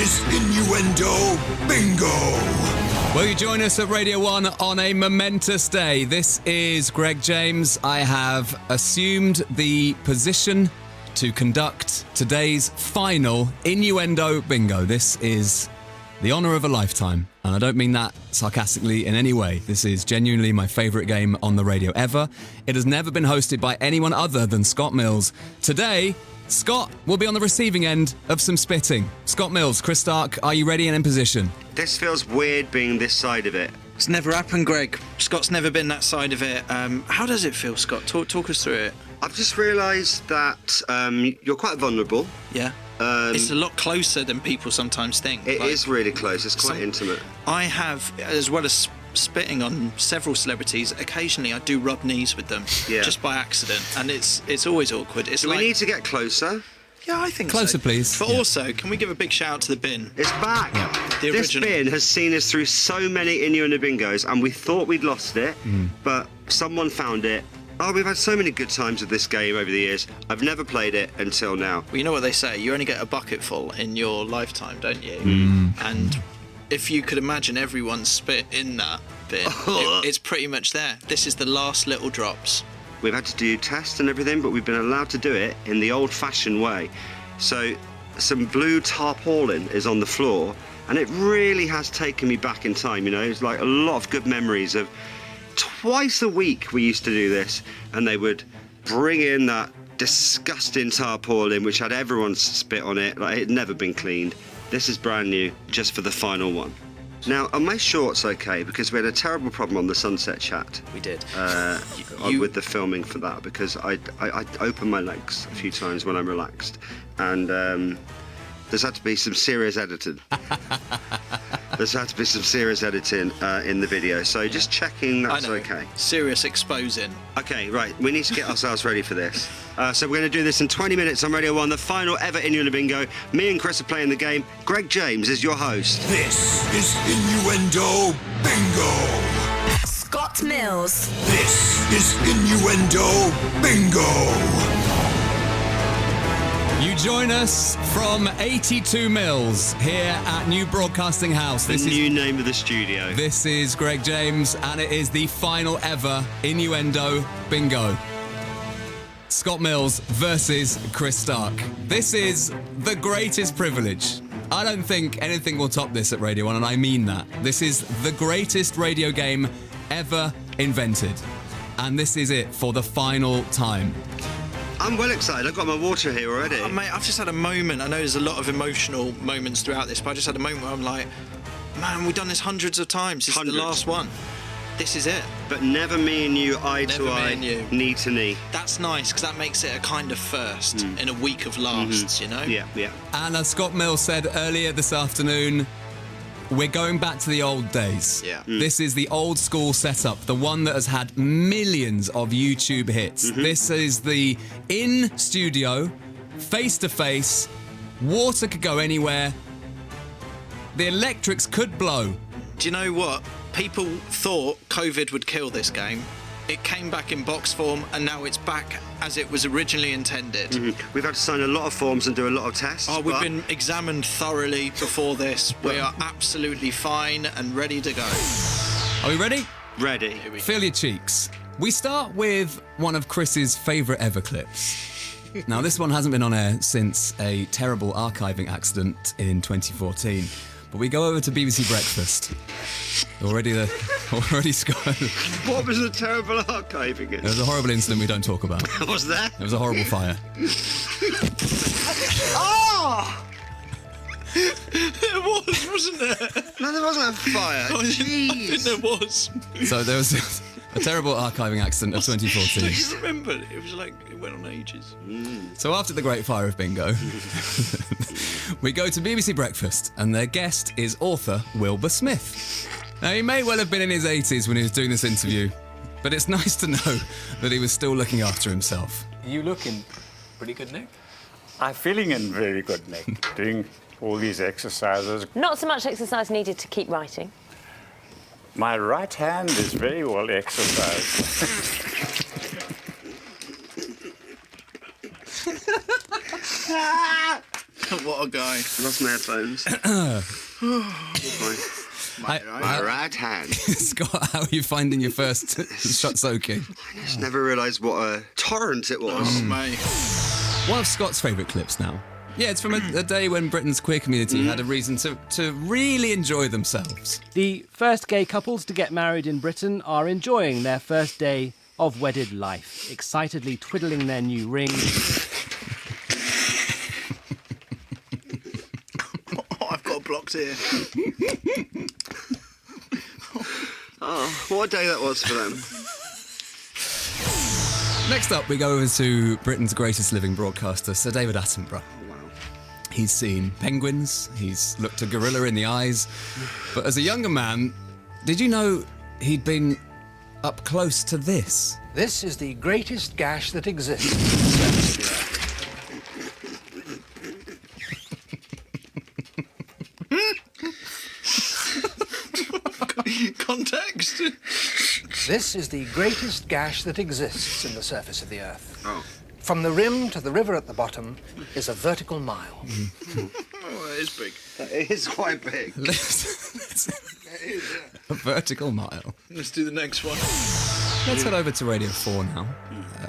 is Innuendo Bingo. Will you join us at Radio 1 on a momentous day? This is Greg James. I have assumed the position to conduct today's final Innuendo Bingo. This is the honour of a lifetime, and I don't mean that sarcastically in any way. This is genuinely my favourite game on the radio ever. It has never been hosted by anyone other than Scott Mills. Today, Scott will be on the receiving end of some spitting. Scott Mills, Chris Stark, are you ready and in position? This feels weird being this side of it. It's never happened, Greg. Scott's never been that side of it. How does it feel, Scott? Talk us through it. I've just realised that you're quite vulnerable. Yeah. It's a lot closer than people sometimes think. It is really close. It's quite intimate. I have, as well as spitting on several celebrities, occasionally I do rub knees with them, just by accident, and it's always awkward. It's we need to get closer. Yeah, I think closer, please. But also, can we give a big shout out to the bin? It's back. Yeah. The this original. bin has seen us through so many Innuendo Bingos, and we thought we'd lost it, but someone found it. Oh, we've had so many good times with this game over the years. I've never played it until now. Well, you know what they say, you only get a bucket full in your lifetime, don't you? And if you could imagine everyone's spit in that bin, it's pretty much there. This is the last little drops. We've had to do tests and everything, but we've been allowed to do it in the old-fashioned way. So some blue tarpaulin is on the floor, and it really has taken me back in time, you know? It's like a lot of good memories of twice a week we used to do this, and they would bring in that disgusting tarpaulin which had everyone's spit on it, like it had never been cleaned. This is brand new, just for the final one. Now, are my shorts okay? Because we had a terrible problem on the Sunset Chat. We did. With the filming for that, because I open my legs a few times when I'm relaxed, and there's had to be some serious editing. There's had to be some serious editing in the video, so just checking that's okay. Serious exposing. Okay, right, we need to get ourselves ready for this. So we're going to do this in 20 minutes on Radio 1, the final ever Innuendo Bingo. Me and Chris are playing the game. Greg James is your host. This is Innuendo Bingo. Scott Mills. This is Innuendo Bingo. You join us from 82 Mills here at New Broadcasting House. The new name of the studio. This is Greg James, and it is the final ever Innuendo Bingo. Scott Mills versus Chris Stark. This is the greatest privilege. I don't think anything will top this at Radio 1, and I mean that. This is the greatest radio game ever invented. And this is it for the final time. I'm well excited. I've got my water here already. Oh, mate, I've just had a moment. I know there's a lot of emotional moments throughout this, but I just had a moment where I'm like, man, we've done this hundreds of times. This is the last one. This is it. But never me and you, eye Never to me eye, and you. knee to knee. That's nice, because that makes it a kind of first in a week of lasts, you know? Yeah. And as Scott Mills said earlier this afternoon, we're going back to the old days. Yeah. This is the old school setup, the one that has had millions of YouTube hits. This is the in-studio, face-to-face, water could go anywhere, the electrics could blow. Do you know what? People thought COVID would kill this game. It came back in box form, and now it's back as it was originally intended. We've had to sign a lot of forms and do a lot of tests. Oh, we've been examined thoroughly before this. We are absolutely fine and ready to go. Are we ready? Ready. Feel your cheeks. We start with one of Chris's favourite ever clips. Now, this one hasn't been on air since a terrible archiving accident in 2014. But we go over to BBC Breakfast. Already Scott. What was the terrible archiving? There was a horrible incident we don't talk about. What's that? There was a horrible fire. Oh! There was, wasn't there? No, there wasn't a fire. I think there was. So there was a terrible archiving accident of 2014. I just remember it was like it went on ages. So after the Great Fire of Bingo, we go to BBC Breakfast, and their guest is author Wilbur Smith. Now, he may well have been in his 80s when he was doing this interview, but it's nice to know that he was still looking after himself. You look in pretty good nick. I'm feeling in very good nick, doing all these exercises. Not so much exercise needed to keep writing. My right hand is very well exercised. What a guy. Lost my headphones. My right hand. Scott, how are you finding your first shot soaking? I just never realised what a torrent it was. Oh, mate. One of Scott's favourite clips now. Yeah, it's from a day when Britain's queer community had a reason to really enjoy themselves. The first gay couples to get married in Britain are enjoying their first day of wedded life, excitedly twiddling their new rings. I've got blocked here. Oh, what a day that was for them. Next up, we go over to Britain's greatest living broadcaster, Sir David Attenborough. He's seen penguins, he's looked a gorilla in the eyes, but as a younger man, did you know he'd been up close to this? This is the greatest gash that exists. Context? This is the greatest gash that exists in the surface of the Earth. Oh. From the rim to the river at the bottom is a vertical mile. Oh, it is big. It is quite big. A vertical mile. Let's do the next one. Let's head over to Radio 4 now,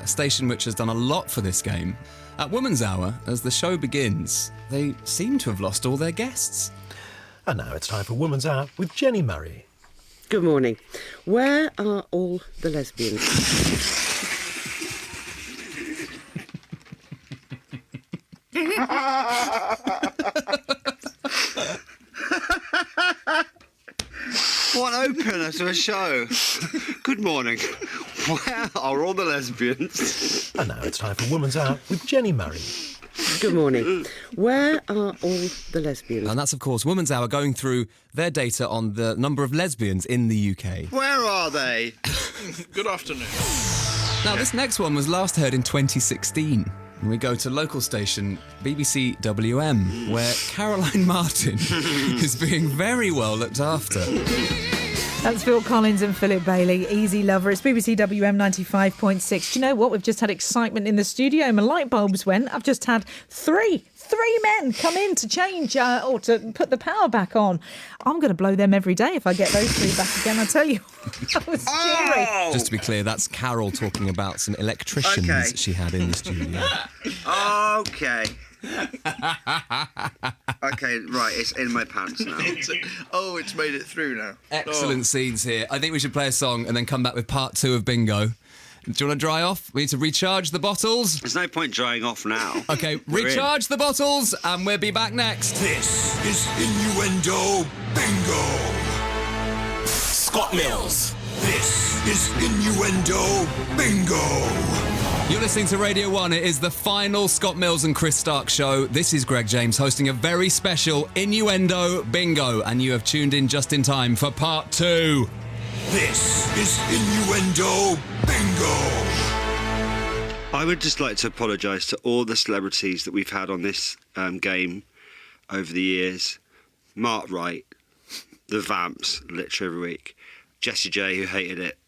a station which has done a lot for this game. At Woman's Hour, as the show begins, they seem to have lost all their guests. And now it's time for Woman's Hour with Jenny Murray. Good morning. Where are all the lesbians? What opener to a show. Good morning. Where are all the lesbians? And now it's time for Woman's Hour with Jenny Murray. Good morning. Where are all the lesbians? And that's, of course, Woman's Hour going through their data on the number of lesbians in the UK. Where are they? Good afternoon. Now, this next one was last heard in 2016. And we go to local station BBC WM, where Caroline Martin is being very well looked after. That's Phil Collins and Philip Bailey, Easy Lover. It's BBC WM 95.6. Do you know what? We've just had excitement in the studio. My light bulbs went. I've just had three men come in to change or to put the power back on. I'm going to blow them every day if I get those three back again, I tell you. That was cheery. Just to be clear, that's Carol talking about some electricians she had in the studio. Okay. Okay, right, it's in my pants now. It's made it through now. Excellent scenes here. I think we should play a song and then come back with part 2 of Bingo. Do you want to dry off? We need to recharge the bottles. There's no point drying off now. Okay, recharge the bottles and we'll be back next. This is Innuendo Bingo. Scott Mills. This is Innuendo Bingo. You're listening to Radio 1. It is the final Scott Mills and Chris Stark show. This is Greg James hosting a very special Innuendo Bingo, and you have tuned in just in time for part 2. This is Innuendo Bingo. I would just like to apologise to all the celebrities that we've had on this game over the years. Mark Wright, the Vamps, literally every week. Jessie J, who hated it.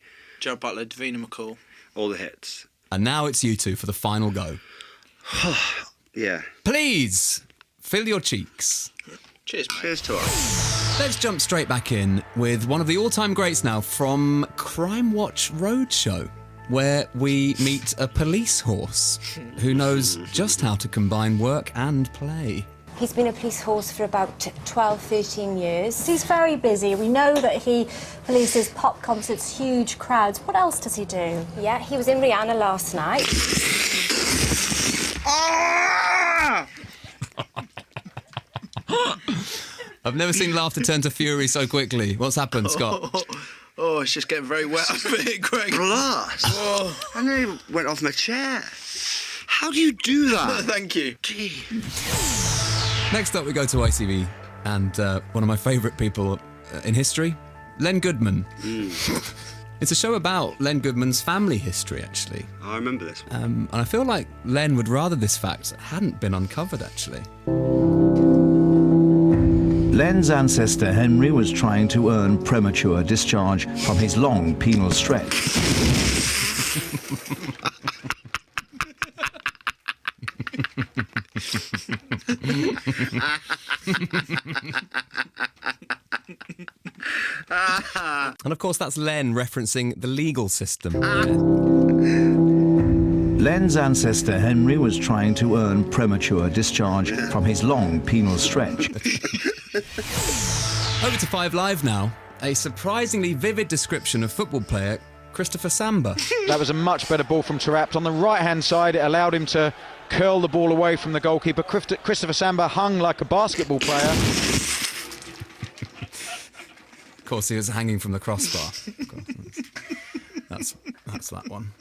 Joe Butler, Davina McCall. All the hits. And now it's you two for the final go. Yeah. Please, fill your cheeks. Cheers, mate. Cheers to us. Let's jump straight back in with one of the all-time greats now from Crime Watch Roadshow, where we meet a police horse who knows just how to combine work and play. He's been a police horse for about 12, 13 years. He's very busy. We know that he polices pop concerts, huge crowds. What else does he do? Yeah, he was in Rihanna last night. Ah! I've never seen laughter turn to fury so quickly. What's happened, Scott? Oh, it's just getting very wet up here, Greg. Blast! Oh. I nearly went off my chair. How do you do that? Thank you. Gee. Next up, we go to ITV and one of my favourite people in history, Len Goodman. It's a show about Len Goodman's family history, actually. I remember this one. And I feel like Len would rather this fact hadn't been uncovered, actually. Len's ancestor Henry was trying to earn premature discharge from his long penal stretch. And of course, that's Len referencing the legal system. Len's ancestor Henry was trying to earn premature discharge from his long penal stretch. Over to 5 Live now. A surprisingly vivid description of football player Christopher Samba. That was a much better ball from Tarapt. On the right-hand side, it allowed him to curl the ball away from the goalkeeper. Christopher Samba hung like a basketball player. Of course, he was hanging from the crossbar. That's that one.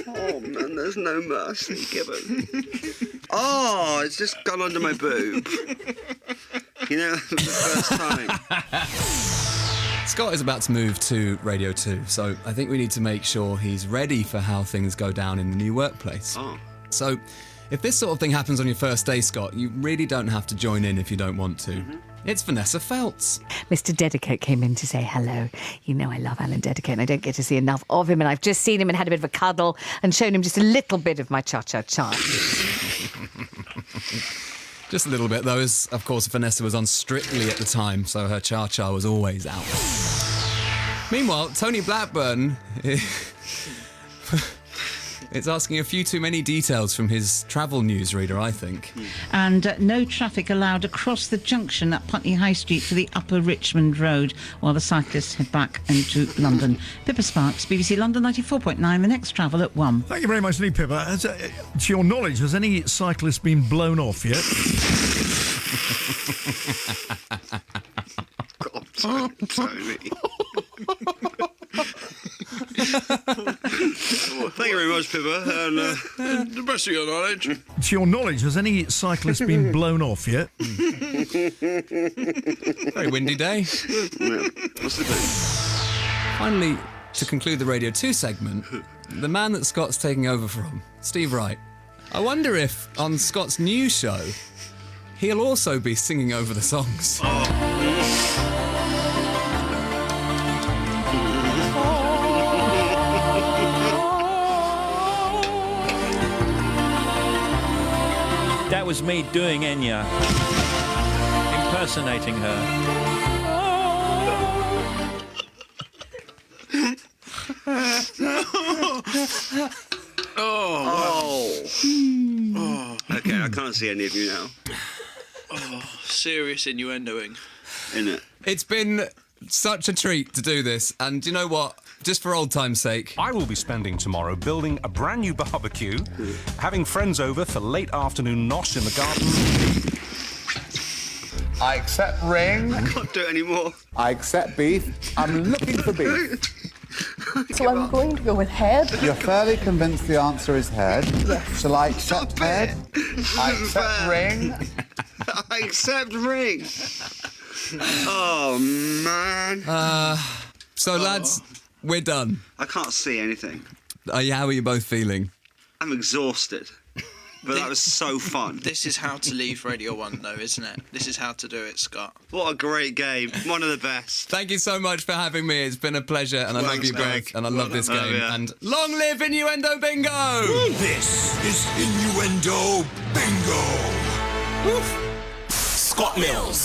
Oh man, there's no mercy given. Oh, it's just gone under my boob. You know, for the first time. Scott is about to move to Radio 2, so I think we need to make sure he's ready for how things go down in the new workplace. Oh. So, if this sort of thing happens on your first day, Scott, you really don't have to join in if you don't want to. Mm-hmm. It's Vanessa Feltz. Mr. Dedicate came in to say hello. You know I love Alan Dedicate and I don't get to see enough of him, and I've just seen him and had a bit of a cuddle and shown him just a little bit of my cha-cha-cha. Just a little bit, though, as, of course, Vanessa was on Strictly at the time, so her cha-cha was always out. Meanwhile, Tony Blackburn is asking a few too many details from his travel newsreader, I think. And no traffic allowed across the junction at Putney High Street for the Upper Richmond Road while the cyclists head back into London. Pippa Sparks, BBC London 94.9, the next travel at 1. Thank you very much, indeed, Pippa. To your knowledge, has any cyclist been blown off yet? God, Tony. Thank you very much, Pippa. And the best of your knowledge. To your knowledge, has any cyclist been blown off yet? Very windy day. Yeah. What's the thing? Finally, to conclude the Radio 2 segment, the man that Scott's taking over from, Steve Wright. I wonder if, on Scott's new show, he'll also be singing over the songs. That was me doing Enya, impersonating her. Okay, I can't see any of you now. Oh, serious innuendoing. Isn't it? It's been such a treat to do this, and you know what? Just for old time's sake, I will be spending tomorrow building a brand new barbecue, having friends over for late afternoon nosh in the garden. I accept ring. I can't do it anymore. I accept beef. I'm looking for beef. So I'm going to go with head. You're fairly convinced the answer is head. Yes. Shall I accept head? I accept ring. I accept ring. Oh, man. So, lads, we're done. I can't see anything. How are you both feeling? I'm exhausted. But that was so fun. This is how to leave Radio 1, though, isn't it? This is how to do it, Scott. What a great game. One of the best. Thank you so much for having me. It's been a pleasure, and I love you both, and I love this game. Yeah. And long live Innuendo Bingo! This is Innuendo Bingo. Scott Mills.